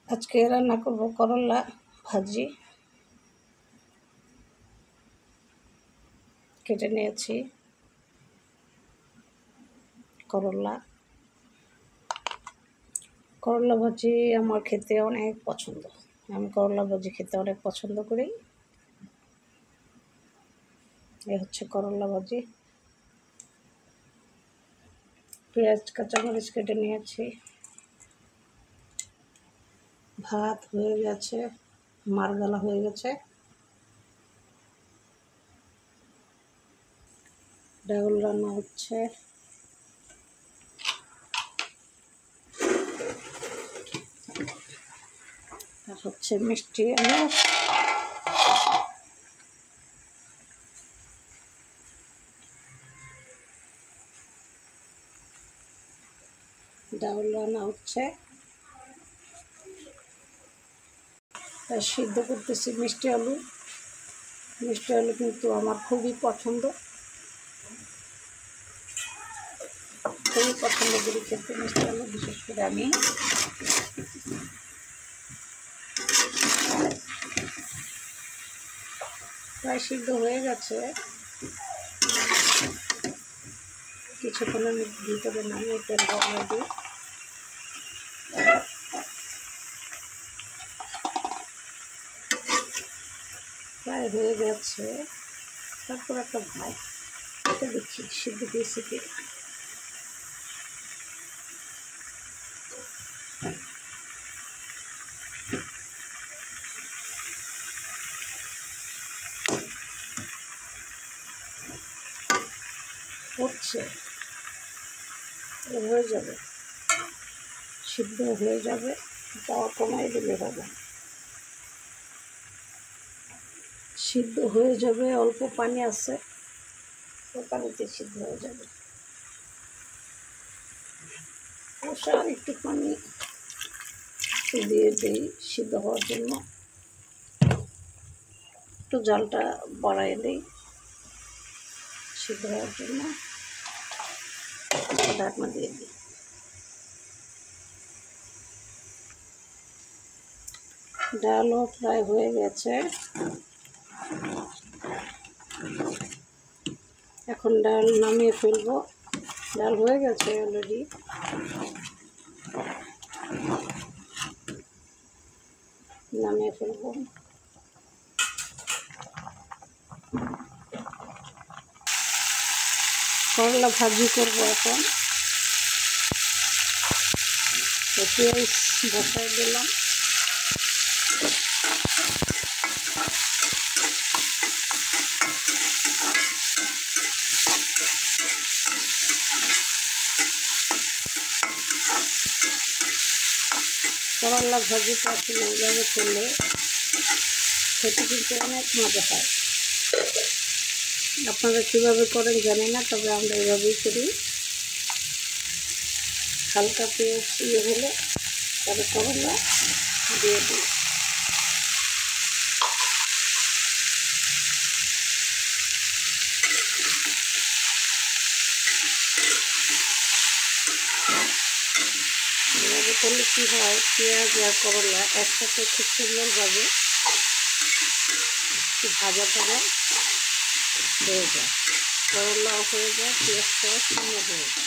আজকে রান্না করব করলা ভাজি। কেটে নিয়েছি করলা। করলা ভাজি আমার খেতে অনেক পছন্দ। আমি করলা ভাজি খেতে অনেক পছন্দ করি। এ হচ্ছে করলা ভাজি। পেঁয়াজ কাঁচামরিচ কেটে নিয়েছি। ভাত হয়ে গেছে, মারগালা হয়ে গেছে। ডাউল রান্না হচ্ছে। আর হচ্ছে মিষ্টি আলু। ডাউল রান্না হচ্ছে। সিদ্ধ করতেছি মিষ্টি আলু। মিষ্টি আলু কিন্তু আমার খুবই পছন্দ, খুবই পছন্দ করি খেতে মিষ্টি আলু। বিশেষ করে আমি প্রায় সিদ্ধ হয়ে গেছে। কিছুক্ষণের ভিতরে নামিয়ে ফেলবো অলরেডি। প্রায় হয়ে গেছে। তারপর একটা ভাই এটা দেখি সিদ্ধ দিয়েছি কি হচ্ছে। হয়ে যাবে, সিদ্ধ হয়ে যাবে। তাও কমাই দিলে হবে। সিদ্ধ হয়ে যাবে, অল্প পানি আছে, তো পানিতে সিদ্ধ হয়ে যাবে। অবশ্য আর একটু পানি দিয়ে দিই সিদ্ধ হওয়ার জন্য। একটু জালটা বাড়াই দিই সিদ্ধ হওয়ার জন্য। ঢাকনা দিয়ে দিই। ডালও প্রায় হয়ে গেছে। এখন ডাল নামিয়ে ফেলবো। ডাল হয়ে গেছে অলরেডি। নামিয়ে ফেলবো। করলা ভাজি করবো এখন। পেঁয়াজ বসাই দিলাম। করলা ভাজিটা আসলে এইভাবে করলে খেতে কিন্তু অনেক মজা হয়। আপনারা কীভাবে করেন জানি না, তবে আমরা এইভাবেই করি। হালকা পেঁয়াজ হলে তবে করলা দিয়ে দিই। এভাবে করলে কী হয়, পেঁয়াজ আর করলা একসাথে খুব সুন্দরভাবে ভাজা ভাজা হয়ে যায়। করলাও হয়ে যায়, পেঁয়াজটাও সুন্দর হয়ে যায়।